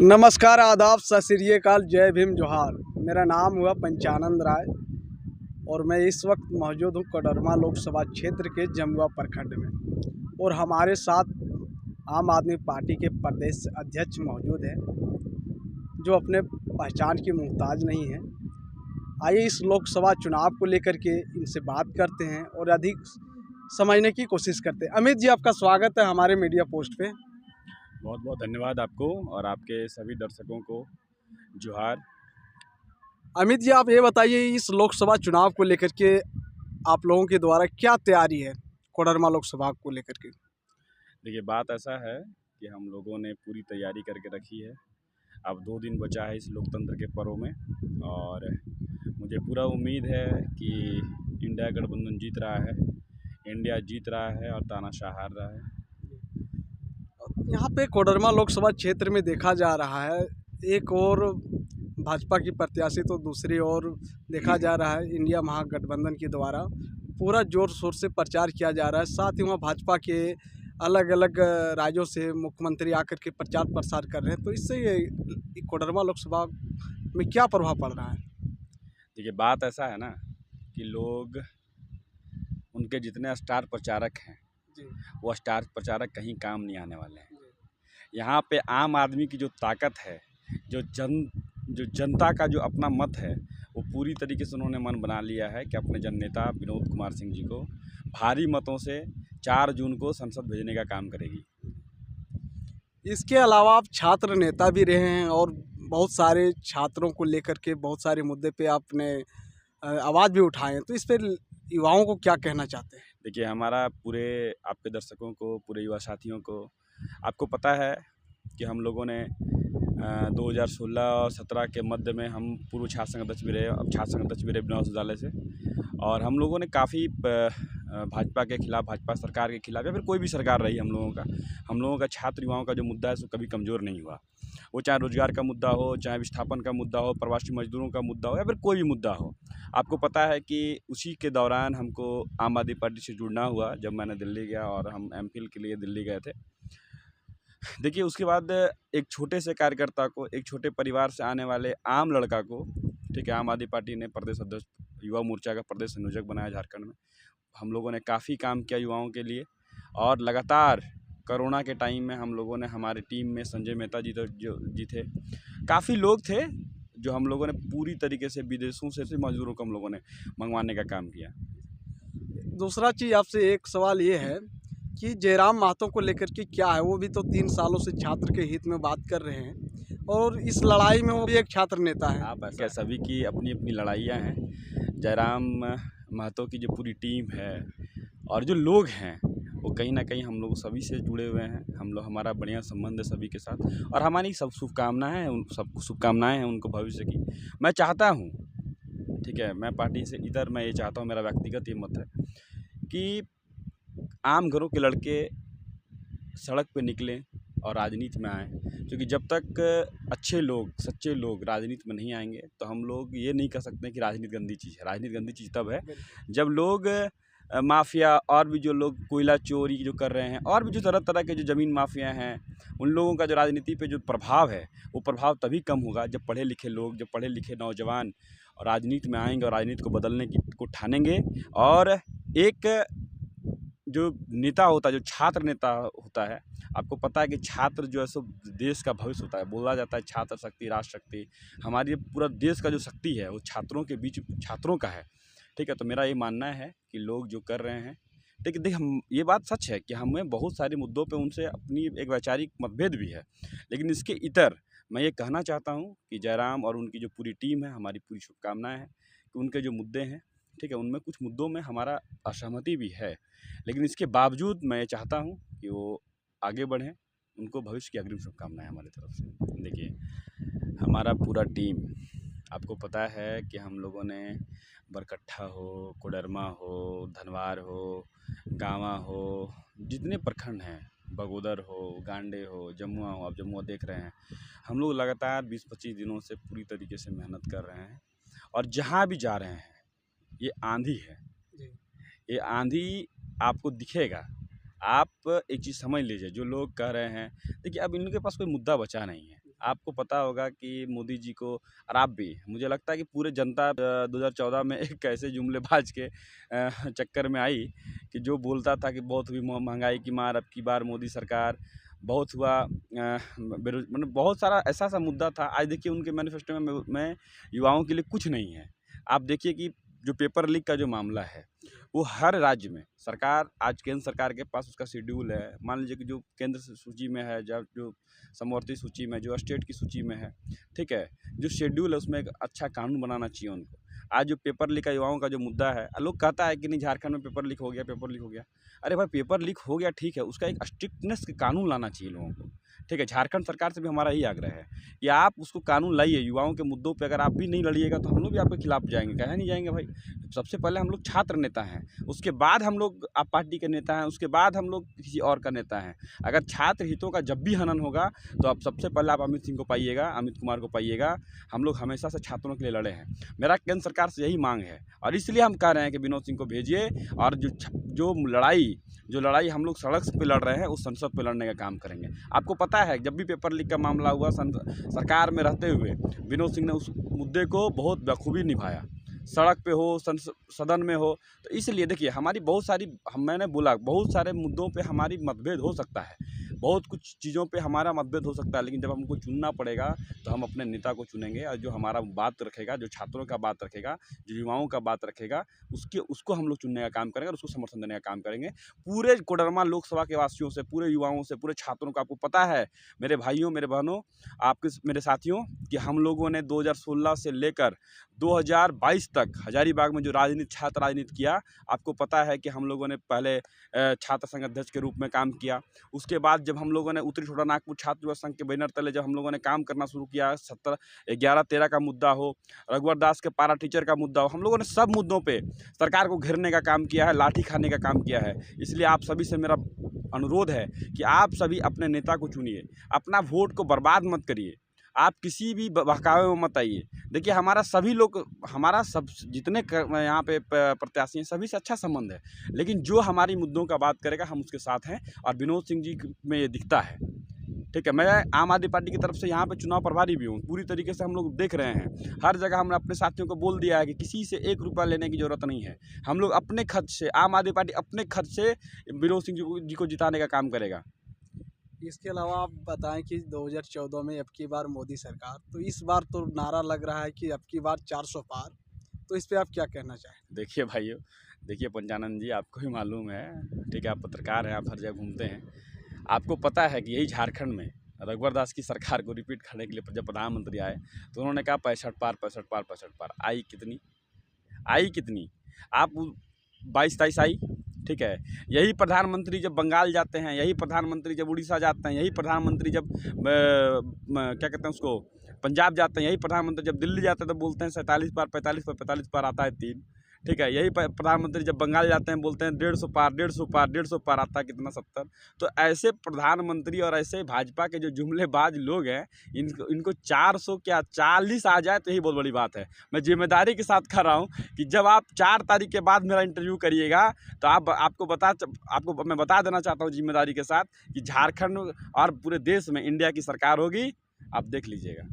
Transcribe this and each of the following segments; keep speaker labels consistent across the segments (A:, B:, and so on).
A: नमस्कार, आदाब, सत श्री अकाल, जय भीम, जोहार। मेरा नाम हुआ पंचानंद राय और मैं इस वक्त मौजूद हूँ कोडरमा लोकसभा क्षेत्र के जमुआ प्रखंड में। और हमारे साथ आम आदमी पार्टी के प्रदेश अध्यक्ष मौजूद हैं जो अपने पहचान की मोहताज नहीं है। आइए इस लोकसभा चुनाव को लेकर के इनसे बात करते हैं और अधिक समझने की कोशिश करते हैं। अमित जी, आपका स्वागत है हमारे मीडिया पोस्ट पे।
B: बहुत बहुत धन्यवाद आपको और आपके सभी दर्शकों को जोहार।
A: अमित जी, आप ये बताइए, इस लोकसभा चुनाव को लेकर के आप लोगों के द्वारा क्या तैयारी है कोडरमा लोकसभा को लेकर के?
B: देखिए, बात ऐसा है कि हम लोगों ने पूरी तैयारी करके रखी है। अब 2 दिन बचा है इस लोकतंत्र के पर्व में और मुझे पूरा उम्मीद है कि इंडिया गठबंधन जीत रहा है, इंडिया जीत रहा है और तानाशाह हार रहा है।
A: यहाँ पे कोडरमा लोकसभा क्षेत्र में देखा जा रहा है, एक और भाजपा की प्रत्याशी तो दूसरी ओर देखा जा रहा है इंडिया महागठबंधन के द्वारा पूरा जोर शोर से प्रचार किया जा रहा है। साथ ही वहाँ भाजपा के अलग अलग राज्यों से मुख्यमंत्री आकर के प्रचार प्रसार कर रहे हैं। तो इससे ये कोडरमा लोकसभा में क्या प्रभाव पड़ रहा है?
B: देखिए, बात ऐसा है ना कि लोग उनके जितने स्टार प्रचारक हैं
A: जी,
B: वो स्टार प्रचारक कहीं काम नहीं आने वाले हैं। यहाँ पे आम आदमी की जो ताकत है, जो जनता का जो अपना मत है, वो पूरी तरीके से उन्होंने मन बना लिया है कि अपने जननेता विनोद कुमार सिंह जी को भारी मतों से 4 जून को संसद भेजने का काम करेगी।
A: इसके अलावा आप छात्र नेता भी रहे हैं और बहुत सारे छात्रों को लेकर के बहुत सारे मुद्दे पे आपने आवाज़ भी उठाए हैं। तो इस पर युवाओं को क्या कहना चाहते हैं?
B: देखिए, हमारा पूरे आपके दर्शकों को, पूरे युवा साथियों को, आपको पता है कि हम लोगों ने 2016 और 17 के मध्य में हम पूर्व छात्र संघ अध्यक्ष भी रहे, अब छात्र संघ अध्यक्ष भी रहे विनोद विद्यालय से। और हम लोगों ने काफ़ी भाजपा के खिलाफ, भाजपा सरकार के खिलाफ या फिर कोई भी सरकार रही हम लोगों का छात्र युवाओं का जो मुद्दा है सो कभी कमज़ोर नहीं हुआ। वो चाहे रोजगार का मुद्दा हो, चाहे विस्थापन का मुद्दा हो, प्रवासी मजदूरों का मुद्दा हो या फिर कोई भी मुद्दा हो। आपको पता है कि उसी के दौरान हमको आम आदमी पार्टी से जुड़ना हुआ जब मैंने दिल्ली गया और हम एमफिल के लिए दिल्ली गए थे। देखिए, उसके बाद एक छोटे से कार्यकर्ता को, एक छोटे परिवार से आने वाले आम लड़का को, ठीक है, आम आदमी पार्टी ने प्रदेश अध्यक्ष युवा मोर्चा का प्रदेश संयोजक बनाया झारखंड में। हम लोगों ने काफ़ी काम किया युवाओं के लिए और लगातार कोरोना के टाइम में हम लोगों ने, हमारी टीम में संजय मेहता जी जी थे, काफ़ी लोग थे जो हम लोगों ने पूरी तरीके से विदेशों से मजदूरों को हम लोगों ने मंगवाने का काम किया।
A: दूसरा चीज़ आपसे एक सवाल ये है कि जयराम महतो को लेकर के क्या है, वो भी तो 3 सालों से छात्र के हित में बात कर रहे हैं और इस लड़ाई में वो भी एक छात्र नेता है।
B: आप ऐसा, सभी की अपनी अपनी लड़ाइयाँ हैं। जयराम महतो की जो पूरी टीम है और जो लोग हैं वो कहीं ना कहीं हम लोग सभी से जुड़े हुए हैं। हम लोग, हमारा बढ़िया संबंध है सभी के साथ और हमारी सब शुभकामनाएँ हैं, उन सबको शुभकामनाएँ हैं उनको भविष्य की। मैं चाहता हूँ, ठीक है, मैं पार्टी से इधर मैं ये चाहता हूँ, मेरा व्यक्तिगत ये मत है कि आम घरों के लड़के सड़क पे निकलें और राजनीति में आएँ, क्योंकि जब तक अच्छे लोग, सच्चे लोग राजनीति में नहीं आएंगे तो हम लोग ये नहीं कह सकते कि राजनीति गंदी चीज़ है। राजनीति गंदी चीज़ तब है जब लोग माफिया और भी जो लोग कोयला चोरी जो कर रहे हैं और भी जो तरह तरह के जो ज़मीन माफिया हैं, उन लोगों का जो राजनीति पे जो प्रभाव है, वो प्रभाव तभी कम होगा जब पढ़े लिखे लोग, जब पढ़े लिखे नौजवान राजनीति में आएंगे और राजनीति को बदलने को ठानेंगे। और एक जो नेता होता है, जो छात्र नेता होता है, आपको पता है कि छात्र जो है सो देश का भविष्य होता है। बोला जाता है छात्र शक्ति राष्ट्र शक्ति। हमारी पूरा देश का जो शक्ति है वो छात्रों के बीच, छात्रों का है, ठीक है। तो मेरा ये मानना है कि लोग जो कर रहे हैं, देख हम, ये बात सच है कि हमें बहुत सारे मुद्दों पे उनसे अपनी एक वैचारिक मतभेद भी है, लेकिन इसके इतर मैं ये कहना चाहता हूँ कि जयराम और उनकी जो पूरी टीम है, हमारी पूरी शुभकामनाएँ हैं कि उनके जो मुद्दे हैं, ठीक है, उनमें कुछ मुद्दों में हमारा असहमति भी है, लेकिन इसके बावजूद मैं ये चाहता हूँ कि वो आगे बढ़ें। उनको भविष्य की अग्रिम शुभकामनाएं हमारी तरफ से। देखिए, हमारा पूरा टीम, आपको पता है कि हम लोगों ने बरकट्ठा हो, कोडरमा हो, धनवार हो, गाँवा हो, जितने प्रखंड हैं, बगोदर हो, गांडे हो, जमुआ हो, आप जमुआ देख रहे हैं, हम लोग लगातार 20-25 दिनों से पूरी तरीके से मेहनत कर रहे हैं और जहाँ भी जा रहे हैं ये आंधी है। ये आंधी आपको दिखेगा। आप एक चीज़ समझ लीजिए, जो लोग कह रहे हैं, देखिए अब इनके पास कोई मुद्दा बचा नहीं है। आपको पता होगा कि मोदी जी को और आप भी, मुझे लगता है कि पूरे जनता 2014 में एक ऐसे जुमलेबाज के चक्कर में आई कि जो बोलता था कि बहुत हुई महंगाई की मार, अब की बार मोदी सरकार, बहुत हुआ मतलब बहुत सारा ऐसा सा मुद्दा था। आज देखिए उनके मैनिफेस्टो में युवाओं के लिए कुछ नहीं है। आप देखिए कि जो पेपर लीक का जो मामला है वो हर राज्य में सरकार, आज केंद्र सरकार के पास उसका शेड्यूल है। मान लीजिए कि जो केंद्र सूची में है, जब जो समवर्ती सूची में, जो स्टेट की सूची में है, ठीक है, जो शेड्यूल है उसमें एक अच्छा कानून बनाना चाहिए उनको। आज जो पेपर लीक का युवाओं का जो मुद्दा है, लोग कहता है कि नहीं झारखंड में पेपर लीक हो गया, पेपर लीक हो गया। अरे भाई पेपर लीक हो गया ठीक है, उसका एक स्ट्रिक्टनेस के कानून लाना चाहिए लोगों को। ठीक है, झारखंड सरकार से भी हमारा यही आग्रह है कि आप उसको कानून लाइए। युवाओं के मुद्दों पे अगर आप भी नहीं लड़िएगा तो हम लोग भी आपके खिलाफ जाएंगे, कहे नहीं जाएंगे भाई। सबसे पहले हम लोग छात्र नेता हैं, उसके बाद हम लोग आप पार्टी के नेता हैं, उसके बाद हम लोग किसी और का नेता हैं। अगर छात्र हितों का जब भी हनन होगा तो आप सबसे पहले आप अमित सिंह को पाइएगा, अमित कुमार को पाइएगा। हम लोग हमेशा से छात्रों के लिए लड़े हैं। मेरा केंद्र सरकार से यही मांग है और इसलिए हम कह रहे हैं कि विनोद सिंह को भेजिए और जो लड़ाई हम लोग सड़क पे लड़ रहे हैं उस संसद पे लड़ने का काम करेंगे। आपको पता है जब भी पेपर लीक का मामला हुआ, सरकार में रहते हुए विनोद सिंह ने उस मुद्दे को बहुत बखूबी निभाया, सड़क पे हो, सदन में हो। तो इसलिए देखिए हमारी बहुत सारी, मैंने बोला बहुत सारे मुद्दों पे हमारी मतभेद हो सकता है, बहुत कुछ चीज़ों पे हमारा मतभेद हो सकता है, लेकिन जब हमको चुनना पड़ेगा तो हम अपने नेता को चुनेंगे और जो हमारा बात रखेगा, जो छात्रों का बात रखेगा, जो युवाओं का बात रखेगा, उसको हम लोग चुनने का काम करेंगे और उसको समर्थन देने का काम करेंगे। पूरे कोडरमा लोकसभा के वासियों से, पूरे युवाओं से, पूरे छात्रों को, आपको पता है मेरे भाइयों, मेरे बहनों, मेरे साथियों, कि हम लोगों ने 2016 से लेकर 2022 तक हजारीबाग में जो छात्र राजनीति किया, आपको पता है कि हम लोगों ने पहले छात्र संघ अध्यक्ष के रूप में काम किया। उसके बाद जब हम लोगों ने उत्तरी छोटानागपुर छात्र युवा संघ के बैनर तले जब हम लोगों ने काम करना शुरू किया, 11-13 का मुद्दा हो, रघुवर दास के पारा टीचर का मुद्दा हो, हम लोगों ने सब मुद्दों पे सरकार को घेरने का काम किया है, लाठी खाने का काम किया है। इसलिए आप सभी से मेरा अनुरोध है कि आप सभी अपने नेता को चुनिए, अपना वोट को बर्बाद मत करिए, आप किसी भी बहकावे में मत आइए। देखिए हमारा सभी लोग, हमारा सब जितने यहाँ पे प्रत्याशी हैं सभी से अच्छा संबंध है, लेकिन जो हमारी मुद्दों का बात करेगा हम उसके साथ हैं और विनोद सिंह जी में ये दिखता है। ठीक है, मैं आम आदमी पार्टी की तरफ से यहाँ पे चुनाव प्रभारी भी हूँ, पूरी तरीके से हम लोग देख रहे हैं। हर जगह हमने अपने साथियों को बोल दिया है कि किसी से 1 रुपया लेने की ज़रूरत नहीं है। हम लोग अपने खर्च से, आम आदमी पार्टी अपने खर्च से विनोद सिंह जी को जिताने का काम करेगा।
A: इसके अलावा आप बताएं कि 2014 में अब की बार मोदी सरकार, तो इस बार तो नारा लग रहा है कि अब की बार 400 पार, तो इस पे आप क्या कहना चाहें?
B: देखिए भाइयों, देखिए पंचानंद जी, आपको भी मालूम है, ठीक है, आप पत्रकार हैं, आप हर जगह घूमते हैं, आपको पता है कि यही झारखंड में रघुवर दास की सरकार को रिपीट करने के लिए जब प्रधानमंत्री आए तो उन्होंने कहा 65 पार, 65 पार, 65 पार। आई कितनी? आप 22-23 आई। ठीक है, यही प्रधानमंत्री जब बंगाल जाते हैं, यही प्रधानमंत्री जब उड़ीसा जाते हैं, यही प्रधानमंत्री जब क्या कहते हैं उसको, पंजाब जाते हैं, यही प्रधानमंत्री जब दिल्ली जाते हैं तो बोलते हैं 47 पार, 45 पार, 45 पार आता है 3। ठीक है, यही प्रधानमंत्री जब बंगाल जाते हैं बोलते हैं 150 पार, 150 पार, 150 पार आता है कितना, 70। तो ऐसे प्रधानमंत्री और ऐसे भाजपा के जो जुमलेबाज लोग हैं, इनको 400 क्या 40 आ जाए तो यही बहुत बड़ी बात है। मैं जिम्मेदारी के साथ कह रहा हूँ कि जब आप 4 तारीख के बाद मेरा इंटरव्यू करिएगा तो आपको मैं बता देना चाहता हूँ जिम्मेदारी के साथ कि झारखंड और पूरे देश में इंडिया की सरकार होगी, आप देख लीजिएगा।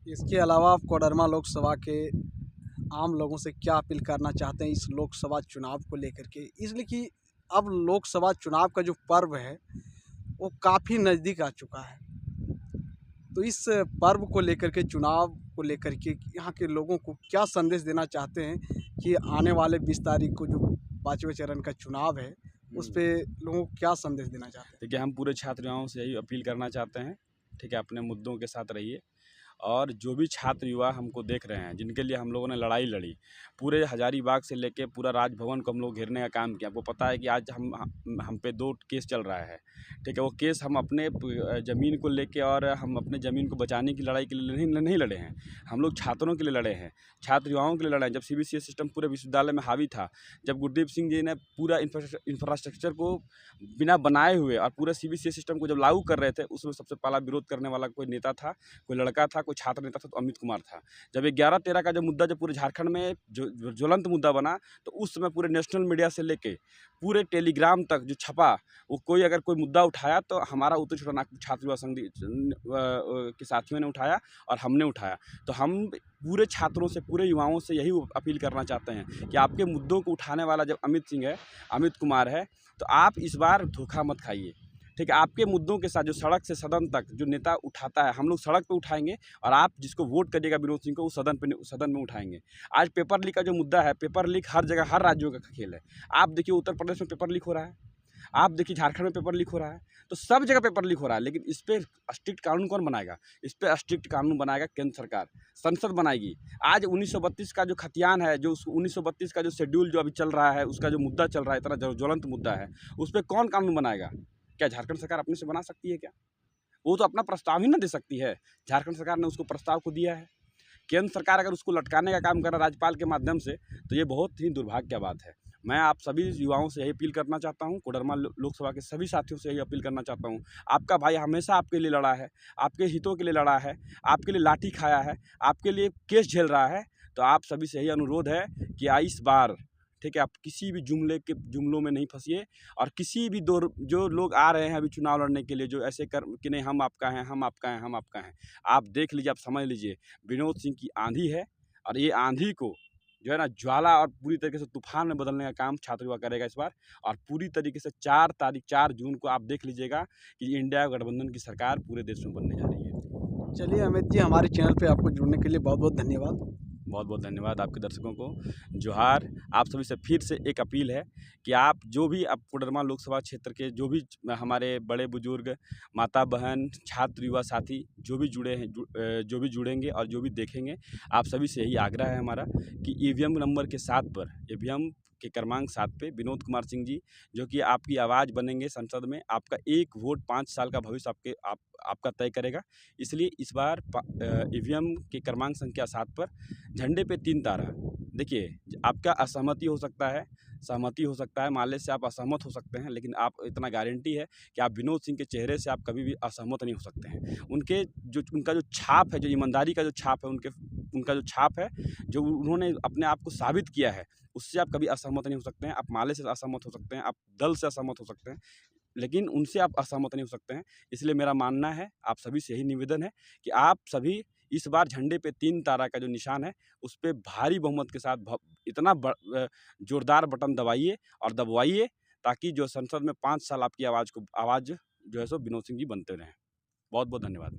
A: इसके अलावा आप कोडरमा लोकसभा के आम लोगों से क्या अपील करना चाहते हैं इस लोकसभा चुनाव को लेकर के? इसलिए कि अब लोकसभा चुनाव का जो पर्व है वो काफ़ी नज़दीक आ चुका है, तो इस पर्व को लेकर के, चुनाव को लेकर के यहाँ के लोगों को क्या संदेश देना चाहते हैं कि आने वाले 20 तारीख को जो 5वें चरण का चुनाव है उस पे लोगों को क्या संदेश देना चाहते हैं?
B: देखिए हम पूरे छात्र-युवाओं से यही अपील करना चाहते हैं, ठीक है, अपने मुद्दों के साथ रहिए और जो भी छात्र युवा हमको देख रहे हैं, जिनके लिए हम लोगों ने लड़ाई लड़ी, पूरे हजारीबाग से लेके पूरा राजभवन को हम लोग घेरने का काम किया। आपको पता है कि आज हम पे 2 केस चल रहा है, ठीक है, वो केस हम अपने ज़मीन को लेके और हम अपने ज़मीन को बचाने की लड़ाई के लिए नहीं लड़े हैं, हम लोग छात्रों के लिए लड़े हैं, छात्र युवाओं के लिए लड़े हैं। जब CBCS सिस्टम पूरे विश्वविद्यालय में हावी था, जब गुरदीप सिंह जी ने पूरा इंफ्रास्ट्रक्चर को बिना बनाए हुए और पूरे CBCS सिस्टम को जब लागू कर रहे थे, उसमें सबसे पहला विरोध करने वाला कोई नेता था, कोई लड़का था, कोई छात्र नेता था तो अमित कुमार था। जब 11-13 का जब मुद्दा जब पूरे झारखंड में जो ज्वलंत मुद्दा बना, तो उस समय पूरे नेशनल मीडिया से लेके पूरे टेलीग्राम तक जो छपा, वो कोई अगर कोई मुद्दा उठाया तो हमारा उत्तर छोटा नागपुर छात्र युवा संघ के साथियों ने उठाया और हमने उठाया। तो हम पूरे छात्रों से, पूरे युवाओं से यही अपील करना चाहते हैं कि आपके मुद्दों को उठाने वाला जब अमित कुमार है, तो आप इस बार धोखा मत खाइए। ठीक है, आपके मुद्दों के साथ जो सड़क से सदन तक जो नेता उठाता है, हम लोग सड़क पे उठाएंगे और आप जिसको वोट करिएगा विनोद सिंह को, उस सदन में उठाएंगे। आज पेपर लीक का जो मुद्दा है, पेपर लीक हर जगह, हर राज्यों का खेल है। आप देखिए उत्तर प्रदेश में पेपर लीक हो रहा है, आप देखिए झारखंड में पेपर लीक हो रहा है, तो सब जगह पेपर लीक हो रहा है। लेकिन इस पर स्ट्रिक्ट कानून कौन बनाएगा? इस पर स्ट्रिक्ट कानून बनाएगा केंद्र सरकार, संसद बनाएगी। आज 1932 का जो खतियान है, जो 1932 का जो शेड्यूल जो अभी चल रहा है, उसका जो मुद्दा चल रहा है, इतना ज्वलंत मुद्दा है, उस पर कौन कानून बनाएगा? क्या झारखंड सरकार अपने से बना सकती है क्या? वो तो अपना प्रस्ताव ही ना दे सकती है। झारखंड सरकार ने उसको प्रस्ताव को दिया है। केंद्र सरकार अगर उसको लटकाने का काम कर रहा है राज्यपाल के माध्यम से, तो ये बहुत ही दुर्भाग्य की बात है। मैं आप सभी युवाओं से यही अपील करना चाहता हूँ, कोडरमा लोकसभा के सभी साथियों से यही अपील करना चाहता हूँ। आपका भाई हमेशा आपके लिए लड़ा है, आपके हितों के लिए लड़ा है, आपके लिए लाठी खाया है, आपके लिए केस झेल रहा है। तो आप सभी से यही अनुरोध है कि इस बार, ठीक है, आप किसी भी जुमलों में नहीं फंसिए, और किसी भी जो लोग आ रहे हैं अभी चुनाव लड़ने के लिए, जो ऐसे कर कि नहीं हम आपका हैं, हम आपका हैं, हम आपका हैं, आप देख लीजिए, आप समझ लीजिए, विनोद सिंह की आंधी है, और ये आंधी को जो है ना ज्वाला और पूरी तरीके से तूफान में बदलने का काम छात्र युवा करेगा इस बार। और पूरी तरीके से 4 जून को आप देख लीजिएगा कि इंडिया गठबंधन की सरकार पूरे देश में बनने जा रही है।
A: चलिए अमित जी, हमारे चैनल पे आपको जुड़ने के लिए बहुत बहुत धन्यवाद।
B: बहुत बहुत धन्यवाद आपके दर्शकों को। जोहार। आप सभी से फिर से एक अपील है कि आप जो भी आप कोडरमा लोकसभा क्षेत्र के जो भी हमारे बड़े बुजुर्ग, माता बहन, छात्र युवा साथी जो भी जुड़े हैं, जो भी जुड़ेंगे और जो भी देखेंगे, आप सभी से यही आग्रह है हमारा कि ईवीएम नंबर के 7 पर, ईवीएम के क्रमांक 7 पे विनोद कुमार सिंह जी, जो कि आपकी आवाज़ बनेंगे संसद में, आपका एक वोट 5 साल का भविष्य आपका तय करेगा। इसलिए इस बार ईवीएम के क्रमांक संख्या 7 पर झंडे पे 3 तारा। देखिए, आपका असहमति हो सकता है, सहमति हो सकता है, मान से आप असहमत हो सकते हैं, लेकिन आप इतना गारंटी है कि आप विनोद सिंह के चेहरे से आप कभी भी असहमत नहीं हो सकते हैं। उनका जो छाप है, जो ईमानदारी का जो छाप है, उनका जो छाप है, जो उन्होंने अपने आप को साबित किया है, उससे आप कभी असहमत नहीं हो सकते हैं। आप माले से असहमत हो सकते हैं, आप दल से असहमत हो सकते हैं, लेकिन उनसे आप असहमत नहीं हो सकते हैं। इसलिए मेरा मानना है, आप सभी से यही निवेदन है कि आप सभी इस बार झंडे पे 3 तारा का जो निशान है, उस पे भारी बहुमत के साथ इतना जोरदार बटन दबाइए और दबवाइए, ताकि जो संसद में 5 साल आपकी आवाज़ जो है सो विनोद सिंह जी बनते रहें। बहुत बहुत धन्यवाद।